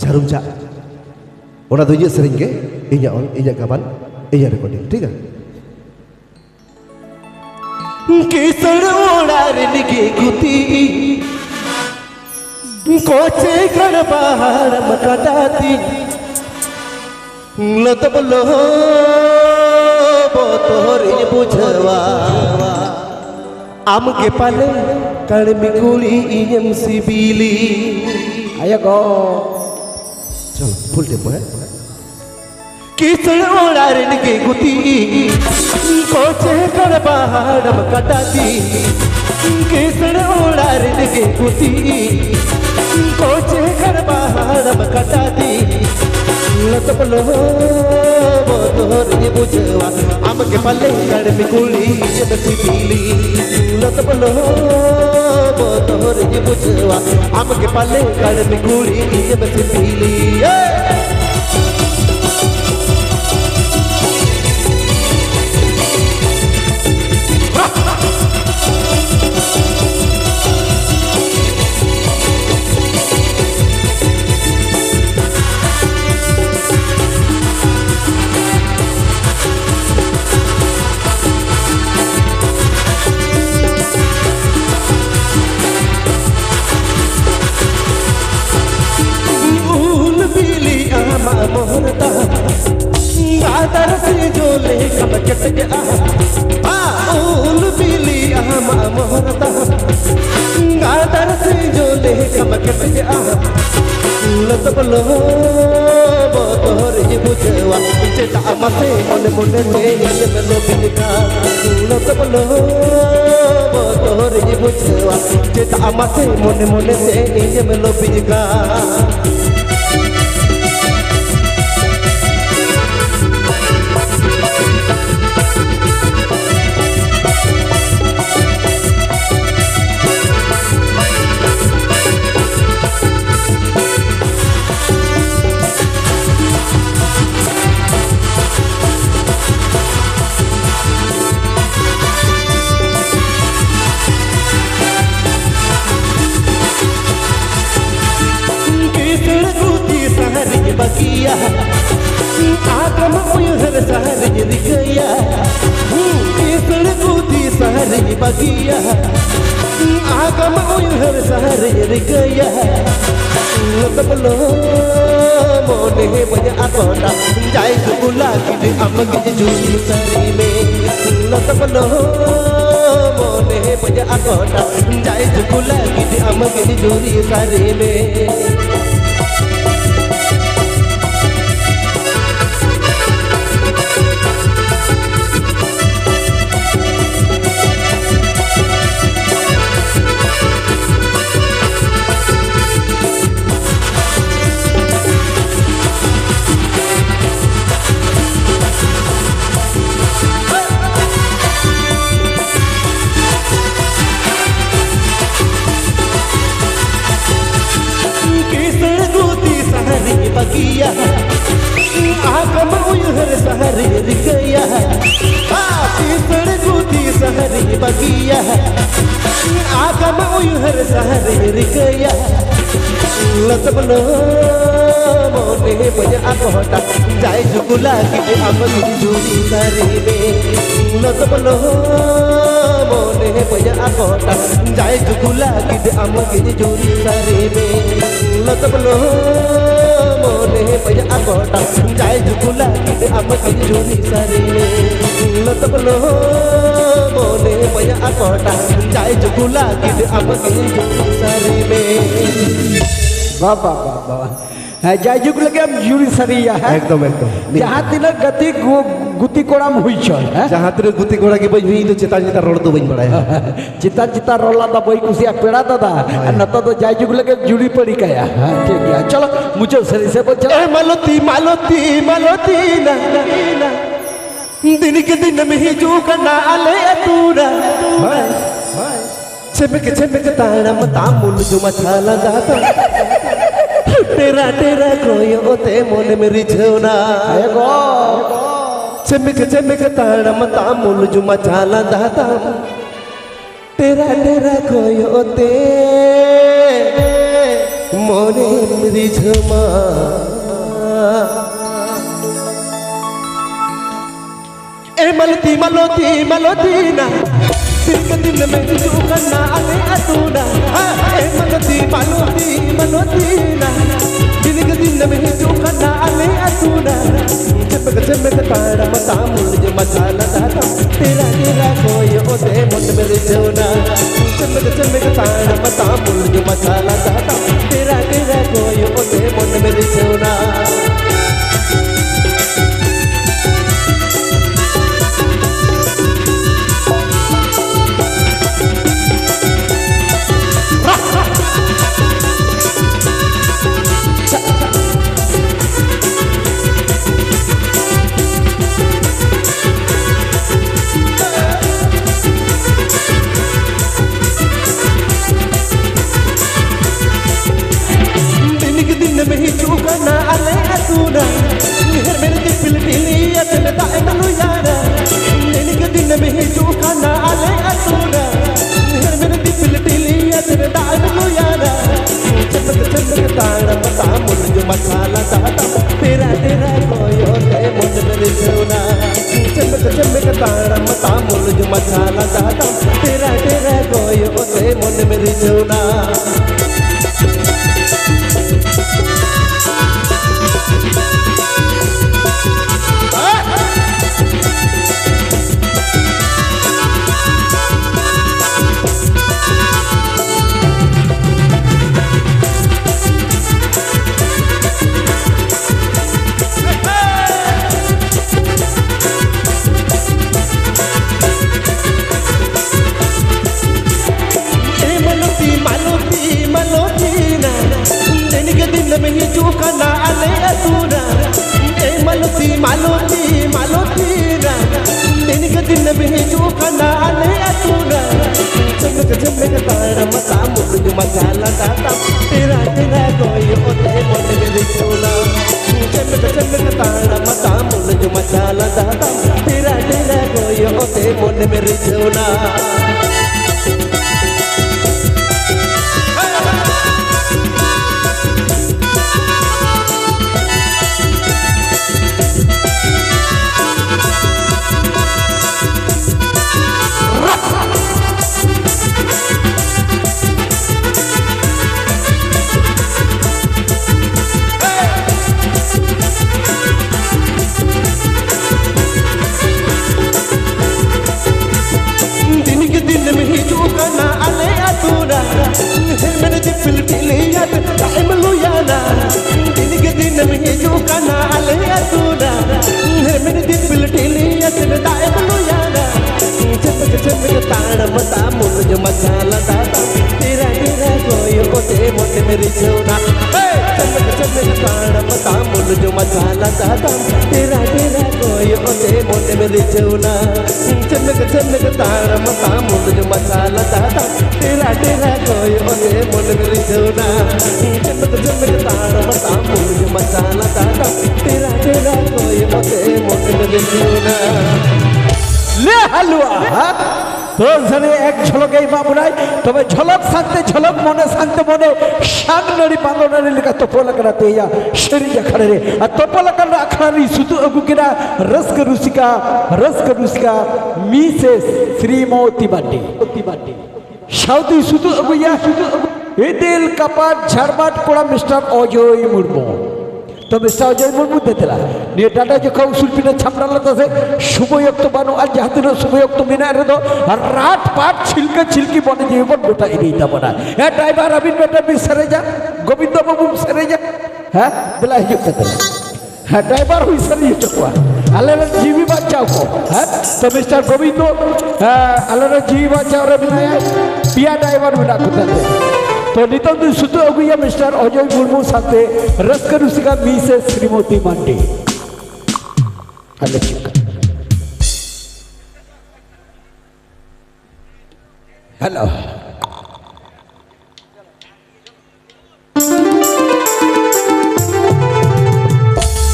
jarum cak. Orang tu je sering ke? Inya kapan? Inya recording, ठीक है? Kisar odarin ke guti, koche kar bahar makatati, lotab lo botori bujhawa, am ke pale kar mikuli iyam sibili. Ayo go. चलो full tempo है किसड़ ओडारिन के गुती कोचे कर पहाड़म कटाती किसड़ ओडारिन के गुती कोचे कर पहाड़म कटाती लतप लो बोतोर ये बुझवा आम के पल्ले कड़ मिकुली ये बसी पीली लतप लो बोतोर ये बुझवा आम के पल्ले कड़ मिकुली ये बसी पीली गादर से जो ले कब चट गया ऊल पीली आमा मोहरता गादर से जो ले कब चट गया लतप लो बोतोर ये बुझवा चेता मसे मोने मोने से ये मेलो बिलका लतप लो बोतोर ये बुझवा चेता मसे मोने मोने से ये मेलो बिलका bagia agam uyuhar sahari rikaya isal kuti sahari bagia agam uyuhar sahari rikaya latab lo mone banya akonda jai kula kide amag juri sari me latab lo mone banya akonda jai kula kide amag juri sari me bagia agam uyuhar sahari rikaya isal kuti sahari bagia agam uyuhar sahari rikaya latab lo mone banya akonda jai jukula kide amag juri sari me latab lo mone banya akonda jai jukula kide amag juri sari me latab lo mone banya akonda jai jukula kide amag juri sari me latab lo mone banya akonda jai jukula kide amag juri sari me बाबा बाबा जय जुग लगे हम jury सरिया है एकदम एकदम जहाँ तिना गति गुती कोड़ाम हुई चल जहाँ तेरे गुती कोड़ा के बज हुई तो चिता चिता रोड तो बज बड़ा है चिता चिता रोला दा बई कुसिया पेड़ा दादा नता तो जय जुग लगे जूरी पड़ी गया ठीक है चलो मुझे सरी से बोल चलो मालती मालती मालती ना दिन के दिन में ही जो करना आले अतूरा चमक ताड़म तामुल जो मचाला जाता तेरा तेरा कोई होते मोने में रिझवना चमक ताड़म तामुल जो मचाला जाता तेरा तेरा कोई होते মনে রিঝমা ए मलती मलोती मलोती ना दिन के दिन में तू करना आले अतूना ए मलती मलोती मलोती ना दिन के दिन में तू करना आले अतूना चमक तारा मता मुझ मसाला दाता तेरा तेरा कोई ओते मुझ मेरे जोना चमक तारा मता मुझ मसाला दाता तेरा तेरा कोई ओते मुझ मेरे जोना में ही चूकना आले अतूना निहर मेरे दिल ढीलिया दिल दाए मनु यारा दिन के दिन में ही चूकना आले अतूना निहर मेरे दिल ढीलिया दिल दाए मनु यारा चमक तारा मता मुझ जो मसाला दाता तेरा तेरा कोई होते मुझ मेरे सोना चमक तारा मता मुझ जो मसाला दाता तेरा तेरा कोई होते मुझ मेरे सोना में ही चूकना आले अतूना ए मलती मालोती मालोती ना दिन के दिन में ही चूकना आले अतूना चमक तारा मता मुझ मसाला दाता तेरा तेरा कोई होते मुझ मेरे सोना चमक तारा मता मुझ मसाला दाता तेरा तेरा कोई होते मुझ मेरे सोना मेरे दिल ढीलिया टाइम लुयाना दिन के दिन में जो करना आले अतूना मेरे दिल ढीलिया टाइम लुयाना चमक तारा मता मुझ मसाला दाता तेरा तेरा कोई होते मुझ मेरे सोना चमक तारा मता मुझ मसाला दाता तेरा तेरा कोई होते मुझ मेरे सोना चमक तारा मता मुझ मसाला दाता तेरा तेरा कोई होते मुझ मेरे सोना चमक तारा मता मुझ मसाला दाता तेरा तेरा कोई होते मुझ मेरे सोना ले हलवा তোর জানে এক ঝলকেই বাবুরাই তবে ঝলক শান্তে ঝলক মনে শান্তে মনে সাংনড়ি বাংলারি লেখা তোপলকরা তেয়া শরীর খাড়ে রে আর তোপলকরা আখড়ারি শুধু অগুকিরা রসক রুসিকা মিসেস শ্রীমতী বাটি সাউদি শুধু অগুয়া এদিল কাপাট ঝাড়বাট কোড়া মিস্টার অজয় মুর্মু तो मिस्टर अजय मुर्मू देतेला निये टाटा जो खाऊ सुल्पिना छामराला तसे शुभयुक्त बानो आज जाते न शुभयुक्त मिना रे दो रात पाट छिलके छिलकी बने जीवन गोटा इदीता बना ए ड्राइवर अबिन बेटा भी सरे जा गोविंद बाबू सरे जा हां बेला हिजुक तेला हां ड्राइवर हुई सरे चकवा आलेर जीवी बचाओ को हां तो मिस्टर गोविंद आलेर जीवी बचाओ रे बिना पिया ड्राइवर बिना कुताते तो नितंदु सुतु अगुया मिस्टर अजय मुर्मू साथे रसक रुसिका मिसेस श्रीमती मांडे हेलो